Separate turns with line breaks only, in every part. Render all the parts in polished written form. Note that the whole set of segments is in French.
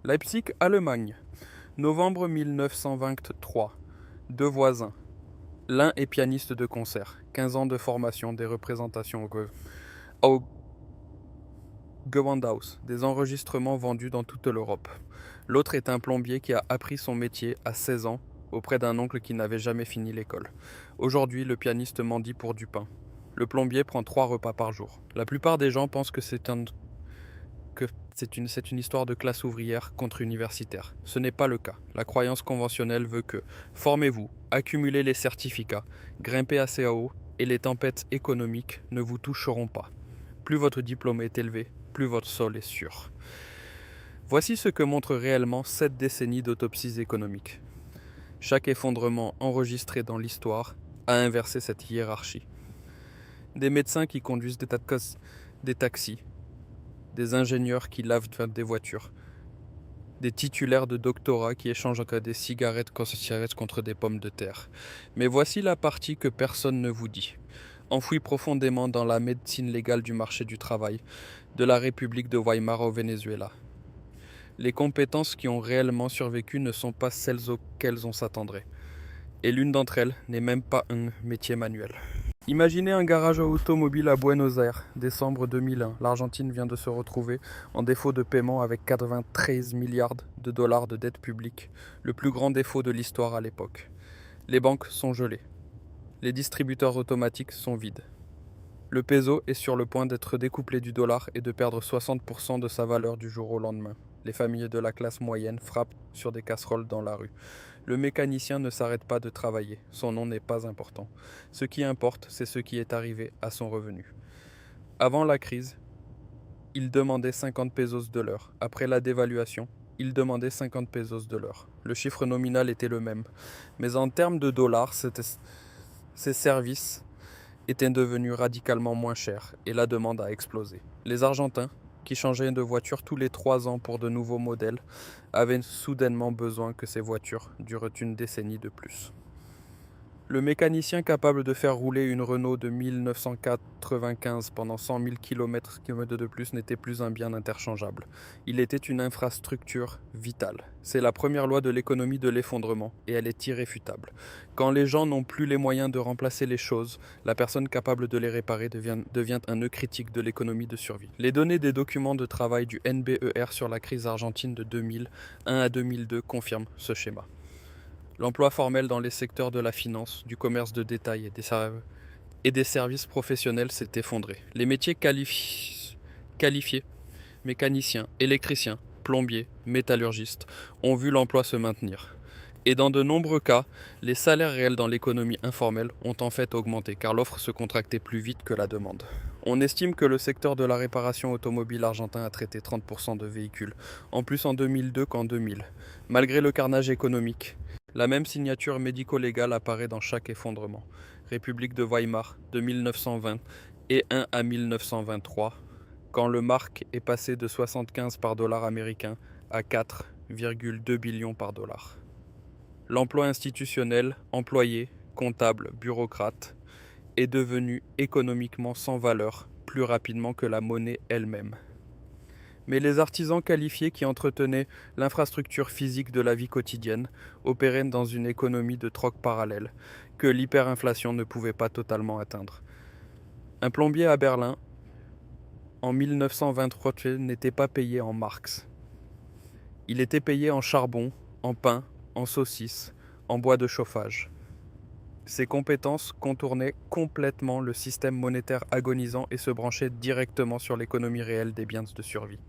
Leipzig, Allemagne. Novembre 1923. Deux voisins. L'un est pianiste de concert. 15 ans de formation, des représentations au Gewandhaus, des enregistrements vendus dans toute l'Europe. L'autre est un plombier qui a appris son métier à 16 ans auprès d'un oncle qui n'avait jamais fini l'école. Aujourd'hui, le pianiste mendie pour du pain. Le plombier prend 3 repas par jour. La plupart des gens pensent que c'est une histoire de classe ouvrière contre universitaire. Ce n'est pas le cas. La croyance conventionnelle veut que formez-vous, accumulez les certificats, grimpez assez haut et les tempêtes économiques ne vous toucheront pas. Plus votre diplôme est élevé, plus votre sol est sûr. Voici ce que montrent réellement 7 décennies d'autopsies économiques. Chaque effondrement enregistré dans l'histoire a inversé cette hiérarchie. Des médecins qui conduisent des taxis, des ingénieurs qui lavent des voitures, des titulaires de doctorat qui échangent des cigarettes contre des pommes de terre. Mais voici la partie que personne ne vous dit. Enfouie profondément dans la médecine légale du marché du travail, de la République de Weimar au Venezuela. Les compétences qui ont réellement survécu ne sont pas celles auxquelles on s'attendrait. Et l'une d'entre elles n'est même pas un métier manuel. Imaginez un garage automobile à Buenos Aires, décembre 2001. L'Argentine vient de se retrouver en défaut de paiement avec 93 milliards de dollars de dette publique, le plus grand défaut de l'histoire à l'époque. Les banques sont gelées. Les distributeurs automatiques sont vides. Le peso est sur le point d'être découplé du dollar et de perdre 60% de sa valeur du jour au lendemain. Les familles de la classe moyenne frappent sur des casseroles dans la rue. Le mécanicien ne s'arrête pas de travailler, son nom n'est pas important. Ce qui importe, c'est ce qui est arrivé à son revenu. Avant la crise, il demandait 50 pesos de l'heure. Après la dévaluation, il demandait 50 pesos de l'heure. Le chiffre nominal était le même. Mais en termes de dollars, ces services étaient devenus radicalement moins chers et la demande a explosé. Les Argentins, qui changeaient de voiture tous les 3 ans pour de nouveaux modèles, avaient soudainement besoin que ces voitures durent une décennie de plus. Le mécanicien capable de faire rouler une Renault de 1995 pendant 100 000 km de plus n'était plus un bien interchangeable. Il était une infrastructure vitale. C'est la première loi de l'économie de l'effondrement, et elle est irréfutable. Quand les gens n'ont plus les moyens de remplacer les choses, la personne capable de les réparer devient un nœud critique de l'économie de survie. Les données des documents de travail du NBER sur la crise argentine de 2001 à 2002 confirment ce schéma. L'emploi formel dans les secteurs de la finance, du commerce de détail et des services professionnels s'est effondré. Les métiers qualifiés, mécaniciens, électriciens, plombiers, métallurgistes, ont vu l'emploi se maintenir. Et dans de nombreux cas, les salaires réels dans l'économie informelle ont en fait augmenté car l'offre se contractait plus vite que la demande. On estime que le secteur de la réparation automobile argentin a traité 30% de véhicules, en plus en 2002 qu'en 2000. Malgré le carnage économique, la même signature médico-légale apparaît dans chaque effondrement. République de Weimar de 1920 et 1 à 1923, quand le mark est passé de 75 par dollar américain à 4,2 billions par dollar. L'emploi institutionnel, employé, comptable, bureaucrate, est devenu économiquement sans valeur plus rapidement que la monnaie elle-même. Mais les artisans qualifiés qui entretenaient l'infrastructure physique de la vie quotidienne opéraient dans une économie de troc parallèle que l'hyperinflation ne pouvait pas totalement atteindre. Un plombier à Berlin, en 1923, n'était pas payé en marks. Il était payé en charbon, en pain, en saucisses, en bois de chauffage. Ses compétences contournaient complètement le système monétaire agonisant et se branchaient directement sur l'économie réelle des biens de survie.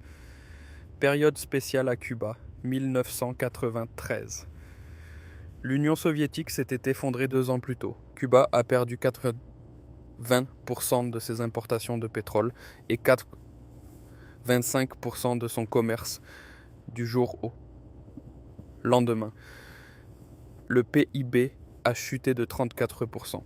Période spéciale à Cuba, 1993. L'Union soviétique s'était effondrée 2 ans plus tôt. Cuba a perdu 20% de ses importations de pétrole et 25% de son commerce du jour au lendemain. Le PIB a chuté de 34%.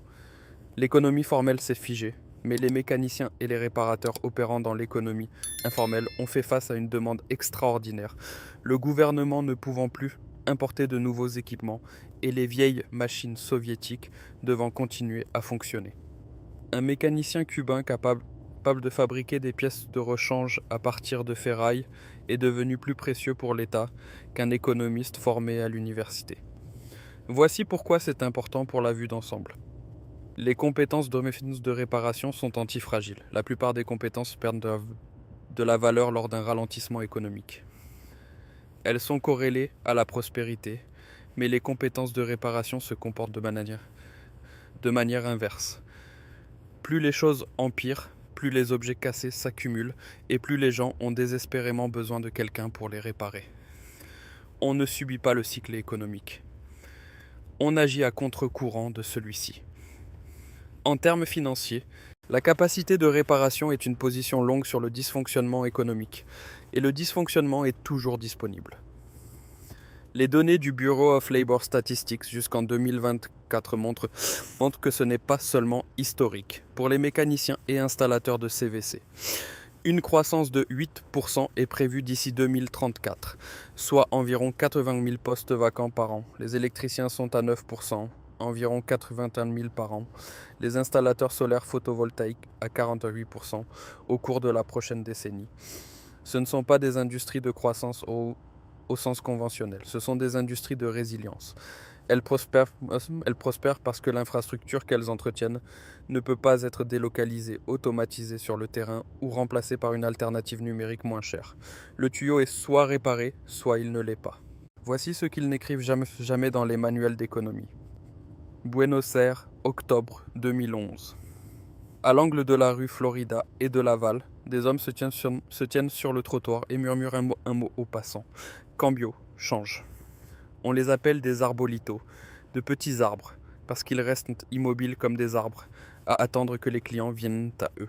L'économie formelle s'est figée, mais les mécaniciens et les réparateurs opérant dans l'économie informelle ont fait face à une demande extraordinaire, le gouvernement ne pouvant plus importer de nouveaux équipements et les vieilles machines soviétiques devant continuer à fonctionner. Un mécanicien cubain capable de fabriquer des pièces de rechange à partir de ferraille est devenu plus précieux pour l'État qu'un économiste formé à l'université. Voici pourquoi c'est important pour la vue d'ensemble. Les compétences de réparation sont antifragiles. La plupart des compétences perdent de la valeur lors d'un ralentissement économique. Elles sont corrélées à la prospérité, mais les compétences de réparation se comportent de manière inverse. Plus les choses empirent, plus les objets cassés s'accumulent et plus les gens ont désespérément besoin de quelqu'un pour les réparer. On ne subit pas le cycle économique. On agit à contre-courant de celui-ci. En termes financiers, la capacité de réparation est une position longue sur le dysfonctionnement économique, et le dysfonctionnement est toujours disponible. Les données du Bureau of Labor Statistics jusqu'en 2024 montrent que ce n'est pas seulement historique pour les mécaniciens et installateurs de CVC. Une croissance de 8% est prévue d'ici 2034, soit environ 80 000 postes vacants par an. Les électriciens sont à 9%, environ 81 000 par an. Les installateurs solaires photovoltaïques à 48% au cours de la prochaine décennie. Ce ne sont pas des industries de croissance au sens conventionnel, ce sont des industries de résilience. Elles prospèrent parce que l'infrastructure qu'elles entretiennent ne peut pas être délocalisée, automatisée sur le terrain ou remplacée par une alternative numérique moins chère. Le tuyau est soit réparé, soit il ne l'est pas. Voici ce qu'ils n'écrivent jamais dans les manuels d'économie. Buenos Aires, octobre 2011. À l'angle de la rue Florida et de Laval, des hommes se tiennent sur le trottoir et murmurent un mot aux passants. Cambio, change. On les appelle des arbolitos, de petits arbres, parce qu'ils restent immobiles comme des arbres, à attendre que les clients viennent à eux.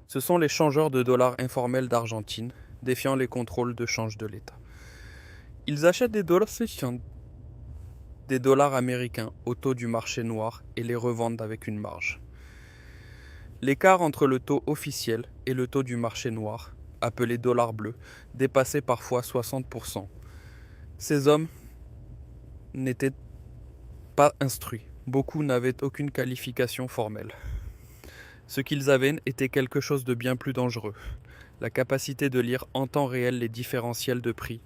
Ce sont les changeurs de dollars informels d'Argentine, défiant les contrôles de change de l'État. Ils achètent des dollars américains au taux du marché noir et les revendent avec une marge. L'écart entre le taux officiel et le taux du marché noir, appelé dollar bleu, dépassait parfois 60%. Ces hommes n'étaient pas instruits. Beaucoup n'avaient aucune qualification formelle. Ce qu'ils avaient était quelque chose de bien plus dangereux. La capacité de lire en temps réel les différentiels de prix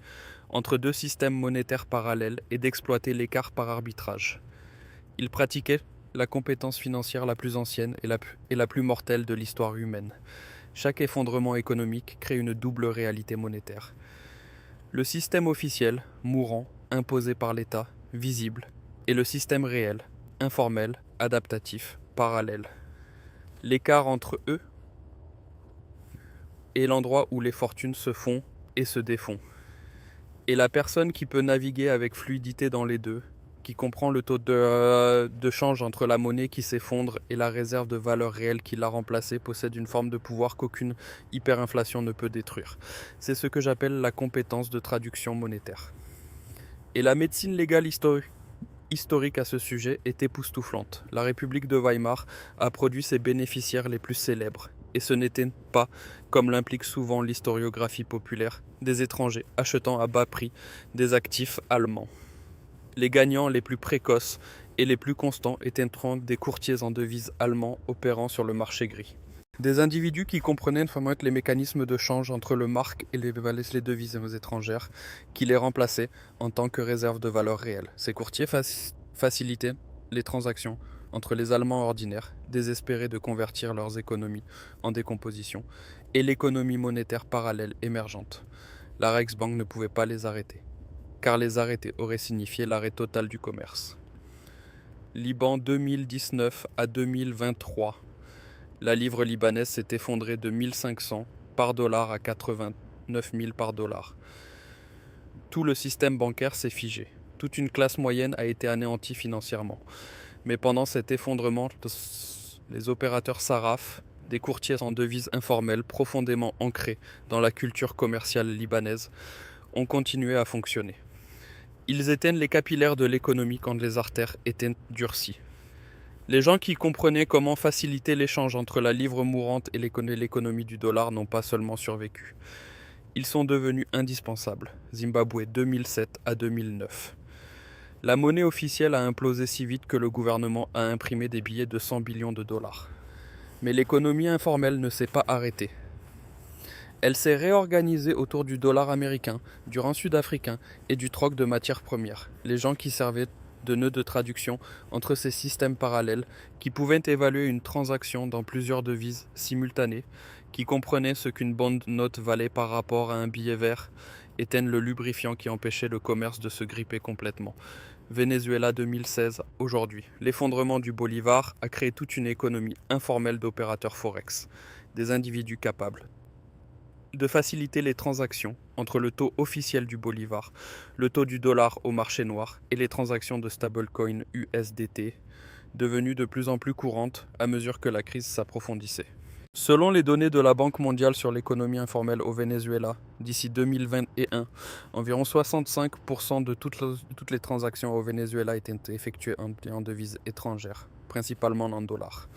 entre deux systèmes monétaires parallèles et d'exploiter l'écart par arbitrage. Ils pratiquaient la compétence financière la plus ancienne et la plus mortelle de l'histoire humaine. Chaque effondrement économique crée une double réalité monétaire. Le système officiel, mourant, imposé par l'État, visible, et le système réel, informel, adaptatif, parallèle. L'écart entre eux est l'endroit où les fortunes se font et se défont. Et la personne qui peut naviguer avec fluidité dans les deux, qui comprend le taux de change entre la monnaie qui s'effondre et la réserve de valeur réelle qui l'a remplacée, possède une forme de pouvoir qu'aucune hyperinflation ne peut détruire. C'est ce que j'appelle la compétence de traduction monétaire. Et la médecine légale historique à ce sujet est époustouflante. La République de Weimar a produit ses bénéficiaires les plus célèbres. Et ce n'était pas, comme l'implique souvent l'historiographie populaire, des étrangers achetant à bas prix des actifs allemands. Les gagnants les plus précoces et les plus constants étaient des courtiers en devises allemands opérant sur le marché gris. Des individus qui comprenaient notamment les mécanismes de change entre le mark et les devises étrangères, qui les remplaçaient en tant que réserve de valeur réelle. Ces courtiers facilitaient les transactions entre les Allemands ordinaires, désespérés de convertir leurs économies en décomposition, et l'économie monétaire parallèle émergente. La Reichsbank ne pouvait pas les arrêter, car les arrêter aurait signifié l'arrêt total du commerce. Liban 2019 à 2023. La livre libanaise s'est effondrée de 1500 par dollar à 89 000 par dollar. Tout le système bancaire s'est figé. Toute une classe moyenne a été anéantie financièrement. Mais pendant cet effondrement, les opérateurs sarrafs, des courtiers en devises informelles profondément ancrés dans la culture commerciale libanaise, ont continué à fonctionner. Ils éteignent les capillaires de l'économie quand les artères étaient durcies. Les gens qui comprenaient comment faciliter l'échange entre la livre mourante et l'économie du dollar n'ont pas seulement survécu. Ils sont devenus indispensables. Zimbabwe 2007 à 2009. La monnaie officielle a implosé si vite que le gouvernement a imprimé des billets de 100 billions de dollars. Mais l'économie informelle ne s'est pas arrêtée. Elle s'est réorganisée autour du dollar américain, du rand sud-africain et du troc de matières premières. Les gens qui servaient de nœuds de traduction entre ces systèmes parallèles, qui pouvaient évaluer une transaction dans plusieurs devises simultanées, qui comprenaient ce qu'une banknote valait par rapport à un billet vert, étaient le lubrifiant qui empêchait le commerce de se gripper complètement. Venezuela 2016, aujourd'hui. L'effondrement du bolivar a créé toute une économie informelle d'opérateurs forex, des individus capables de faciliter les transactions entre le taux officiel du bolivar, le taux du dollar au marché noir et les transactions de stablecoin USDT, devenues de plus en plus courantes à mesure que la crise s'approfondissait. Selon les données de la Banque mondiale sur l'économie informelle au Venezuela, d'ici 2021, environ 65% de toutes les transactions au Venezuela étaient effectuées en devises étrangères, principalement en dollars.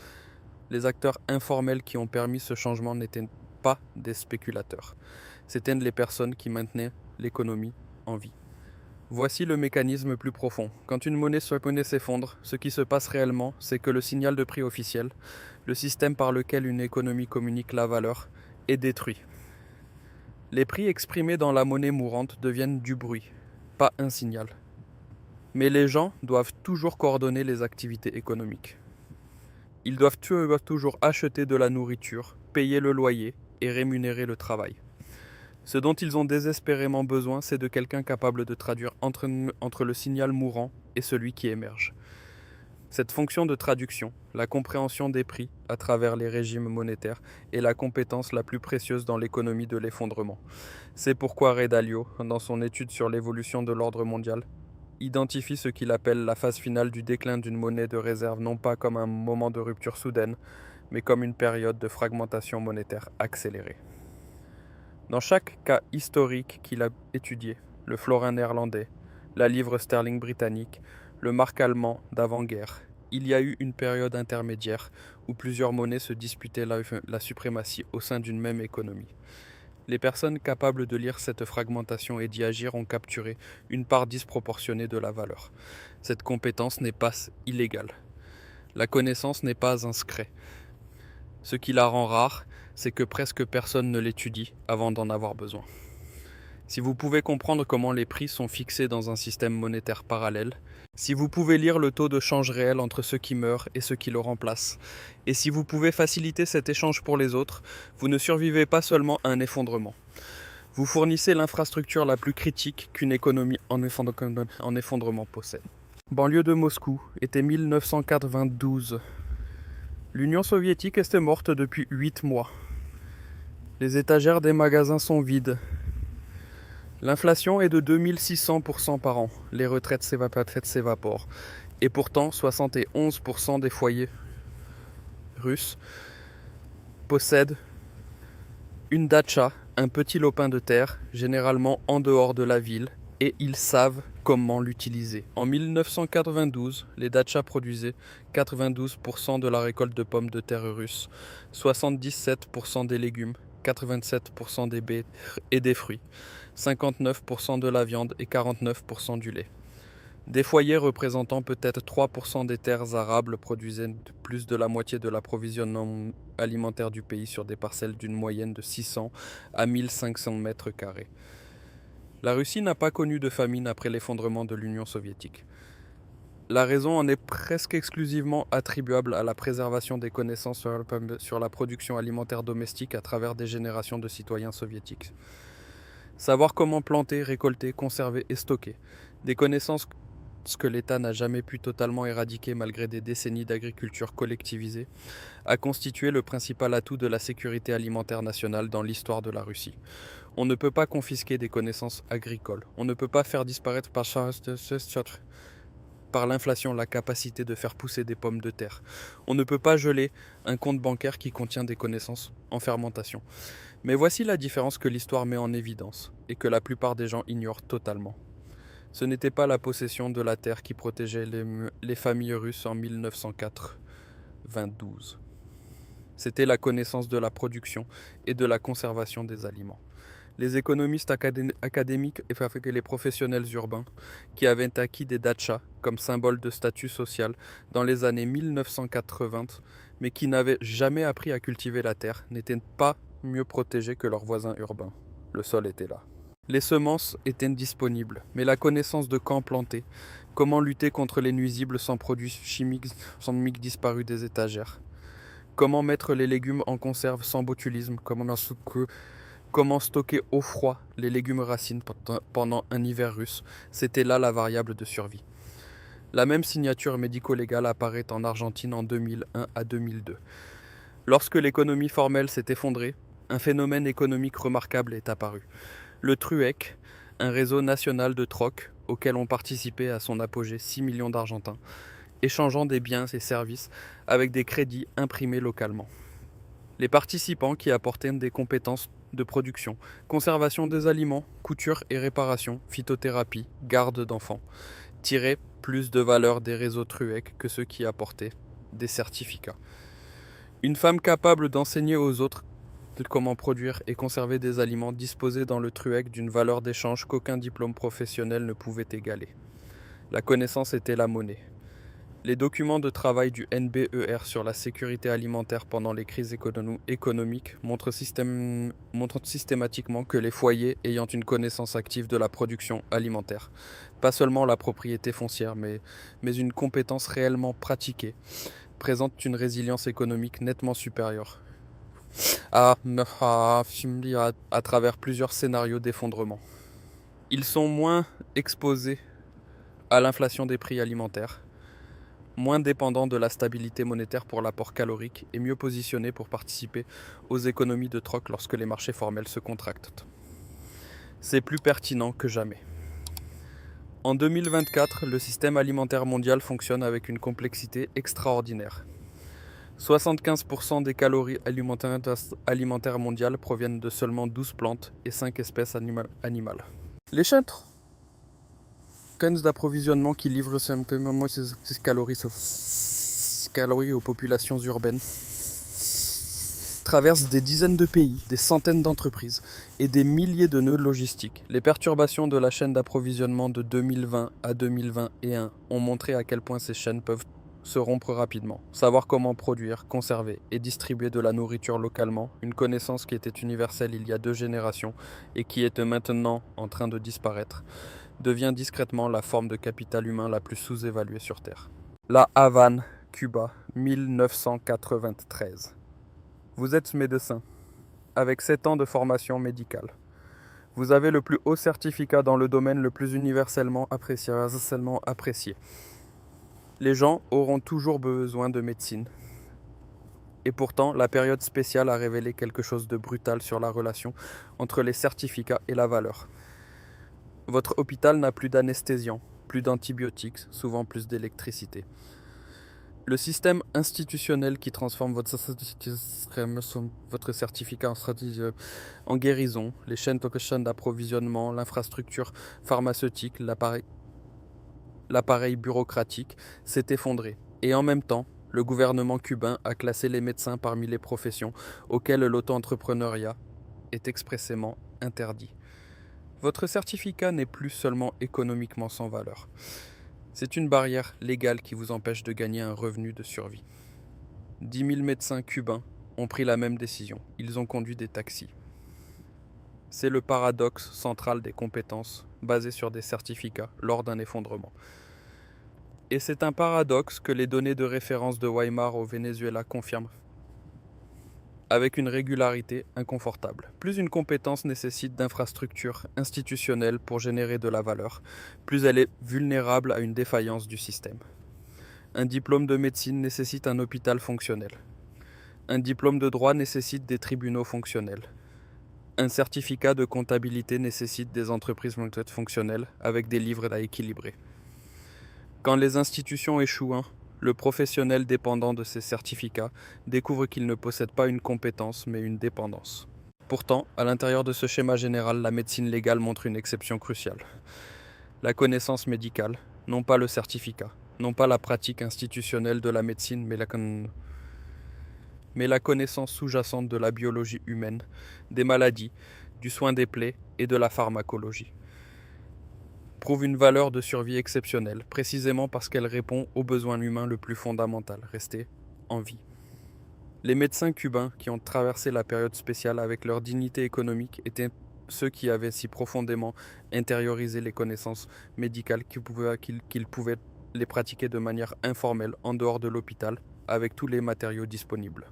Les acteurs informels qui ont permis ce changement n'étaient pas des spéculateurs. C'étaient les personnes qui maintenaient l'économie en vie. Voici le mécanisme plus profond. Quand une monnaie s'effondre, ce qui se passe réellement, c'est que le signal de prix officiel, le système par lequel une économie communique la valeur, est détruit. Les prix exprimés dans la monnaie mourante deviennent du bruit, pas un signal. Mais les gens doivent toujours coordonner les activités économiques. Ils doivent toujours acheter de la nourriture, payer le loyer et rémunérer le travail. Ce dont ils ont désespérément besoin, c'est de quelqu'un capable de traduire entre le signal mourant et celui qui émerge. Cette fonction de traduction, la compréhension des prix à travers les régimes monétaires, est la compétence la plus précieuse dans l'économie de l'effondrement. C'est pourquoi Ray Dalio, dans son étude sur l'évolution de l'ordre mondial, identifie ce qu'il appelle la phase finale du déclin d'une monnaie de réserve non pas comme un moment de rupture soudaine, mais comme une période de fragmentation monétaire accélérée. Dans chaque cas historique qu'il a étudié, le florin néerlandais, la livre sterling britannique, le mark allemand d'avant-guerre, il y a eu une période intermédiaire où plusieurs monnaies se disputaient la suprématie au sein d'une même économie. Les personnes capables de lire cette fragmentation et d'y agir ont capturé une part disproportionnée de la valeur. Cette compétence n'est pas illégale. La connaissance n'est pas un secret. Ce qui la rend rare, c'est que presque personne ne l'étudie avant d'en avoir besoin. Si vous pouvez comprendre comment les prix sont fixés dans un système monétaire parallèle, si vous pouvez lire le taux de change réel entre ceux qui meurent et ceux qui le remplacent, et si vous pouvez faciliter cet échange pour les autres, vous ne survivez pas seulement à un effondrement. Vous fournissez l'infrastructure la plus critique qu'une économie en effondrement possède. Banlieue de Moscou, été 1992. L'Union soviétique était morte depuis 8 mois. Les étagères des magasins sont vides. L'inflation est de 2600% par an. Les retraites s'évaporent. Et pourtant, 71% des foyers russes possèdent une datcha, un petit lopin de terre, généralement en dehors de la ville, et ils savent comment l'utiliser. En 1992, les dachas produisaient 92% de la récolte de pommes de terre russes, 77% des légumes, 87% des baies et des fruits, 59% de la viande et 49% du lait. Des foyers représentant peut-être 3% des terres arables produisaient plus de la moitié de l'approvisionnement alimentaire du pays sur des parcelles d'une moyenne de 600 à 1500 mètres carrés. La Russie n'a pas connu de famine après l'effondrement de l'Union soviétique. La raison en est presque exclusivement attribuable à la préservation des connaissances sur la production alimentaire domestique à travers des générations de citoyens soviétiques. Savoir comment planter, récolter, conserver et stocker. Des connaissances que l'État n'a jamais pu totalement éradiquer malgré des décennies d'agriculture collectivisée, a constitué le principal atout de la sécurité alimentaire nationale dans l'histoire de la Russie. On ne peut pas confisquer des connaissances agricoles. On ne peut pas faire disparaître par l'inflation la capacité de faire pousser des pommes de terre. On ne peut pas geler un compte bancaire qui contient des connaissances en fermentation. Mais voici la différence que l'histoire met en évidence et que la plupart des gens ignorent totalement. Ce n'était pas la possession de la terre qui protégeait les familles russes en 1992. C'était la connaissance de la production et de la conservation des aliments. Les économistes académiques et les professionnels urbains qui avaient acquis des dachas comme symbole de statut social dans les années 1980, mais qui n'avaient jamais appris à cultiver la terre, n'étaient pas mieux protégés que leurs voisins urbains. Le sol était là. Les semences étaient disponibles, mais la connaissance de quand planter, comment lutter contre les nuisibles sans produits chimiques disparus des étagères, comment mettre les légumes en conserve sans botulisme, comment stocker au froid les légumes racines pendant un hiver russe, c'était là la variable de survie. La même signature médico-légale apparaît en Argentine en 2001 à 2002. Lorsque l'économie formelle s'est effondrée, un phénomène économique remarquable est apparu. Le TRUEC, un réseau national de troc auquel ont participé à son apogée 6 millions d'Argentins, échangeant des biens et services avec des crédits imprimés localement. Les participants qui apportaient des compétences de production, conservation des aliments, couture et réparation, phytothérapie, garde d'enfants, tiraient plus de valeur des réseaux TRUEC que ceux qui apportaient des certificats. Une femme capable d'enseigner aux autres comment produire et conserver des aliments disposait dans le TRUEC d'une valeur d'échange qu'aucun diplôme professionnel ne pouvait égaler. La connaissance était la monnaie. Les documents de travail du NBER sur la sécurité alimentaire pendant les crises économiques montrent systématiquement que les foyers ayant une connaissance active de la production alimentaire, pas seulement la propriété foncière, mais une compétence réellement pratiquée, présentent une résilience économique nettement supérieure à travers plusieurs scénarios d'effondrement. Ils sont moins exposés à l'inflation des prix alimentaires, moins dépendants de la stabilité monétaire pour l'apport calorique et mieux positionnés pour participer aux économies de troc lorsque les marchés formels se contractent. C'est plus pertinent que jamais. En 2024, le système alimentaire mondial fonctionne avec une complexité extraordinaire. 75% des calories alimentaires mondiales proviennent de seulement 12 plantes et 5 espèces animales. Les chaînes d'approvisionnement qui livrent simplement ces calories aux populations urbaines traversent des dizaines de pays, des centaines d'entreprises et des milliers de nœuds logistiques. Les perturbations de la chaîne d'approvisionnement de 2020 à 2021 ont montré à quel point ces chaînes peuvent se rompre rapidement. Savoir comment produire, conserver et distribuer de la nourriture localement, une connaissance qui était universelle il y a 2 générations et qui est maintenant en train de disparaître, devient discrètement la forme de capital humain la plus sous-évaluée sur Terre. La Havane, Cuba, 1993. Vous êtes médecin, avec 7 ans de formation médicale. Vous avez le plus haut certificat dans le domaine le plus universellement apprécié. Les gens auront toujours besoin de médecine. Et pourtant, la période spéciale a révélé quelque chose de brutal sur la relation entre les certificats et la valeur. Votre hôpital n'a plus d'anesthésiants, plus d'antibiotiques, souvent plus d'électricité. Le système institutionnel qui transforme votre certificat en guérison, les chaînes d'approvisionnement, l'infrastructure pharmaceutique, l'appareil bureaucratique s'est effondré. Et en même temps, le gouvernement cubain a classé les médecins parmi les professions auxquelles l'auto-entrepreneuriat est expressément interdit. Votre certificat n'est plus seulement économiquement sans valeur. C'est une barrière légale qui vous empêche de gagner un revenu de survie. 10 000 médecins cubains ont pris la même décision. Ils ont conduit des taxis. C'est le paradoxe central des compétences basées sur des certificats lors d'un effondrement. Et c'est un paradoxe que les données de référence de Weimar au Venezuela confirment avec une régularité inconfortable. Plus une compétence nécessite d'infrastructures institutionnelles pour générer de la valeur, plus elle est vulnérable à une défaillance du système. Un diplôme de médecine nécessite un hôpital fonctionnel. Un diplôme de droit nécessite des tribunaux fonctionnels. Un certificat de comptabilité nécessite des entreprises fonctionnelles avec des livres à équilibrer. Quand les institutions échouent, le professionnel dépendant de ces certificats découvre qu'il ne possède pas une compétence mais une dépendance. Pourtant, à l'intérieur de ce schéma général, la médecine légale montre une exception cruciale. La connaissance médicale, non pas le certificat, non pas la pratique institutionnelle de la médecine, mais la connaissance sous-jacente de la biologie humaine, des maladies, du soin des plaies et de la pharmacologie, prouve une valeur de survie exceptionnelle, précisément parce qu'elle répond au besoin humain le plus fondamental, rester en vie. Les médecins cubains qui ont traversé la période spéciale avec leur dignité économique étaient ceux qui avaient si profondément intériorisé les connaissances médicales qu'ils pouvaient les pratiquer de manière informelle en dehors de l'hôpital avec tous les matériaux disponibles.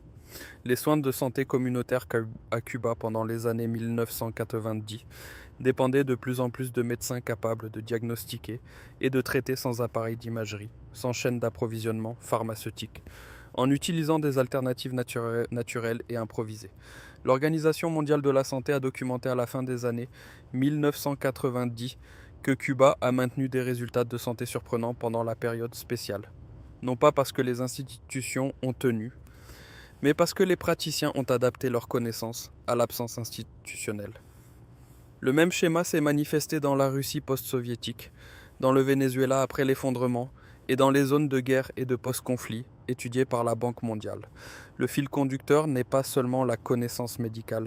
Les soins de santé communautaires à Cuba pendant les années 1990 dépendaient de plus en plus de médecins capables de diagnostiquer et de traiter sans appareil d'imagerie, sans chaîne d'approvisionnement pharmaceutique, en utilisant des alternatives naturelles et improvisées. L'Organisation mondiale de la santé a documenté à la fin des années 1990 que Cuba a maintenu des résultats de santé surprenants pendant la période spéciale. Non pas parce que les institutions ont tenu, mais parce que les praticiens ont adapté leurs connaissances à l'absence institutionnelle. Le même schéma s'est manifesté dans la Russie post-soviétique, dans le Venezuela après l'effondrement et dans les zones de guerre et de post-conflit étudiées par la Banque mondiale. Le fil conducteur n'est pas seulement la connaissance médicale,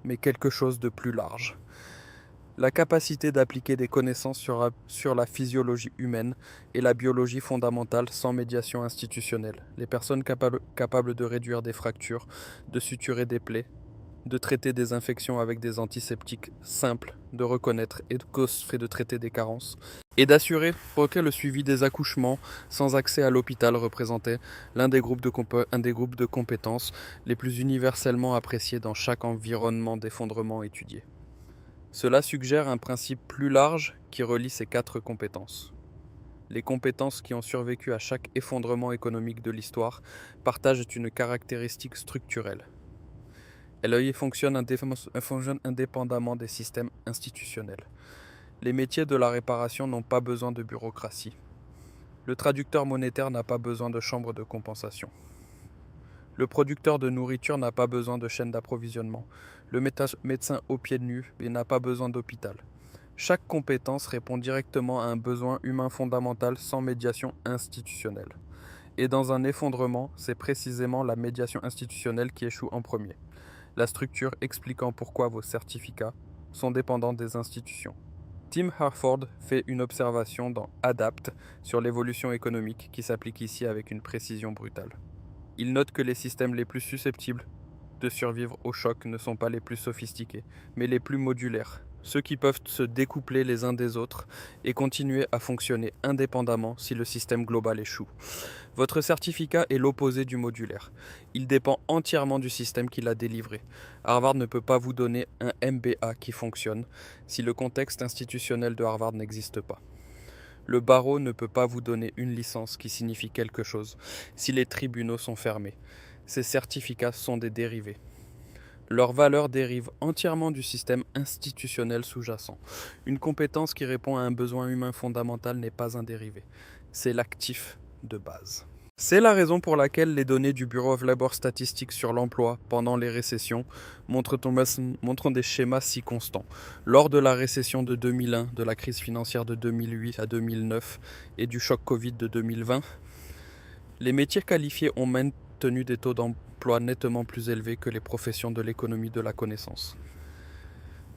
mais quelque chose de plus large. La capacité d'appliquer des connaissances sur la physiologie humaine et la biologie fondamentale sans médiation institutionnelle. Les personnes capables de réduire des fractures, de suturer des plaies, de traiter des infections avec des antiseptiques simples, de reconnaître et de traiter des carences, et d'assurer que le suivi des accouchements sans accès à l'hôpital représentait un des groupes de compétences les plus universellement appréciés dans chaque environnement d'effondrement étudié. Cela suggère un principe plus large qui relie ces 4 compétences. Les compétences qui ont survécu à chaque effondrement économique de l'histoire partagent une caractéristique structurelle. Elles fonctionnent indépendamment des systèmes institutionnels. Les métiers de la réparation n'ont pas besoin de bureaucratie. Le traducteur monétaire n'a pas besoin de chambre de compensation. Le producteur de nourriture n'a pas besoin de chaîne d'approvisionnement. Le médecin au pied nu n'a pas besoin d'hôpital. Chaque compétence répond directement à un besoin humain fondamental sans médiation institutionnelle. Et dans un effondrement, c'est précisément la médiation institutionnelle qui échoue en premier. La structure expliquant pourquoi vos certificats sont dépendants des institutions. Tim Harford fait une observation dans Adapt sur l'évolution économique qui s'applique ici avec une précision brutale. Il note que les systèmes les plus susceptibles de survivre au choc ne sont pas les plus sophistiqués, mais les plus modulaires, ceux qui peuvent se découpler les uns des autres et continuer à fonctionner indépendamment si le système global échoue. Votre certificat est l'opposé du modulaire. Il dépend entièrement du système qui l'a délivré. Harvard ne peut pas vous donner un MBA qui fonctionne si le contexte institutionnel de Harvard n'existe pas. Le barreau ne peut pas vous donner une licence qui signifie quelque chose si les tribunaux sont fermés. Ces certificats sont des dérivés. Leur valeur dérive entièrement du système institutionnel sous-jacent. Une compétence qui répond à un besoin humain fondamental n'est pas un dérivé. C'est l'actif de base. C'est la raison pour laquelle les données du Bureau of Labor Statistics sur l'emploi pendant les récessions montrent des schémas si constants. Lors de la récession de 2001, de la crise financière de 2008 à 2009 et du choc Covid de 2020, les métiers qualifiés ont maintenu des taux d'emploi nettement plus élevés que les professions de l'économie de la connaissance.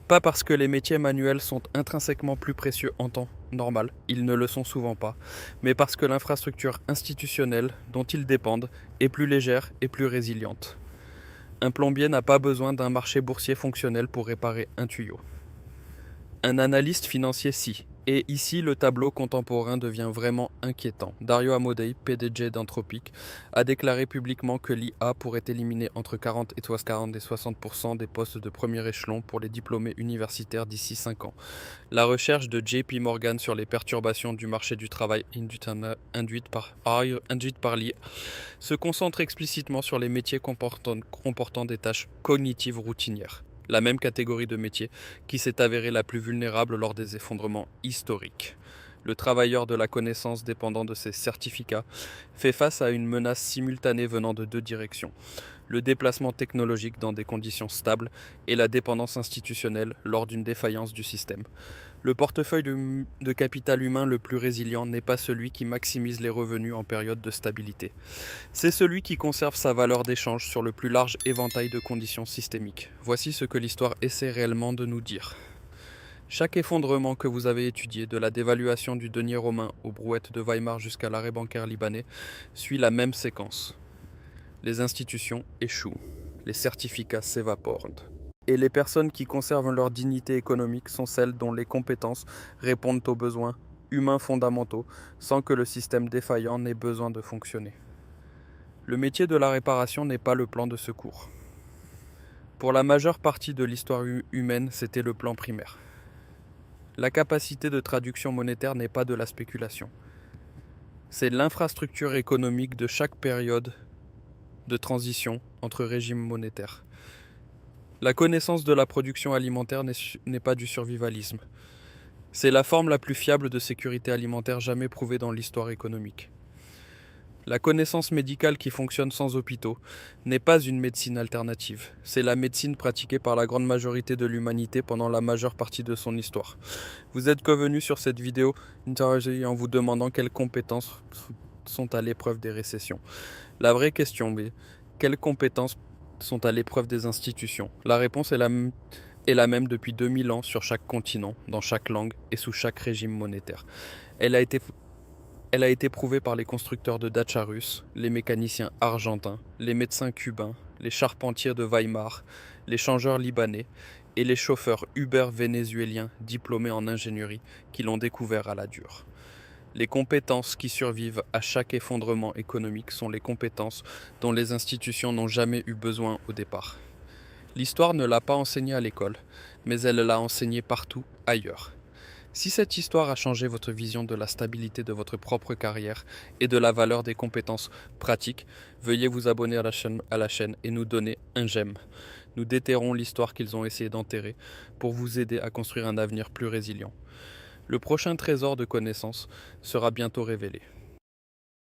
Pas parce que les métiers manuels sont intrinsèquement plus précieux en temps normal, ils ne le sont souvent pas, mais parce que l'infrastructure institutionnelle dont ils dépendent est plus légère et plus résiliente. Un plombier n'a pas besoin d'un marché boursier fonctionnel pour réparer un tuyau. Un analyste financier si. Et ici, le tableau contemporain devient vraiment inquiétant. Dario Amodei, PDG d'Anthropic, a déclaré publiquement que l'IA pourrait éliminer entre 40 et 60% des postes de premier échelon pour les diplômés universitaires d'ici 5 ans. La recherche de JP Morgan sur les perturbations du marché du travail induites par l'IA se concentre explicitement sur les métiers comportant des tâches cognitives routinières. La même catégorie de métier qui s'est avérée la plus vulnérable lors des effondrements historiques. Le travailleur de la connaissance dépendant de ses certificats fait face à une menace simultanée venant de 2 directions. Le déplacement technologique dans des conditions stables et la dépendance institutionnelle lors d'une défaillance du système. Le portefeuille de capital humain le plus résilient n'est pas celui qui maximise les revenus en période de stabilité. C'est celui qui conserve sa valeur d'échange sur le plus large éventail de conditions systémiques. Voici ce que l'histoire essaie réellement de nous dire. Chaque effondrement que vous avez étudié, de la dévaluation du denier romain aux brouettes de Weimar jusqu'à l'arrêt bancaire libanais, suit la même séquence. Les institutions échouent. Les certificats s'évaporent. Et les personnes qui conservent leur dignité économique sont celles dont les compétences répondent aux besoins humains fondamentaux sans que le système défaillant n'ait besoin de fonctionner. Le métier de la réparation n'est pas le plan de secours. Pour la majeure partie de l'histoire humaine, c'était le plan primaire. La capacité de traduction monétaire n'est pas de la spéculation. C'est l'infrastructure économique de chaque période de transition entre régimes monétaires. La connaissance de la production alimentaire n'est pas du survivalisme. C'est la forme la plus fiable de sécurité alimentaire jamais prouvée dans l'histoire économique. La connaissance médicale qui fonctionne sans hôpitaux n'est pas une médecine alternative. C'est la médecine pratiquée par la grande majorité de l'humanité pendant la majeure partie de son histoire. Vous êtes convenu sur cette vidéo en vous demandant quelles compétences sont à l'épreuve des récessions. La vraie question est, quelles compétences sont à l'épreuve des institutions? La réponse est la même depuis 2000 ans sur chaque continent, dans chaque langue et sous chaque régime monétaire. Elle a été prouvée par les constructeurs de datchas russes, les mécaniciens argentins, les médecins cubains, les charpentiers de Weimar, les changeurs libanais et les chauffeurs Uber vénézuéliens diplômés en ingénierie qui l'ont découvert à la dure. Les compétences qui survivent à chaque effondrement économique sont les compétences dont les institutions n'ont jamais eu besoin au départ. L'histoire ne l'a pas enseigné à l'école, mais elle l'a enseigné partout ailleurs. Si cette histoire a changé votre vision de la stabilité de votre propre carrière et de la valeur des compétences pratiques, veuillez vous abonner à la chaîne et nous donner un j'aime. Nous déterrons l'histoire qu'ils ont essayé d'enterrer pour vous aider à construire un avenir plus résilient. Le prochain trésor de connaissances sera bientôt révélé.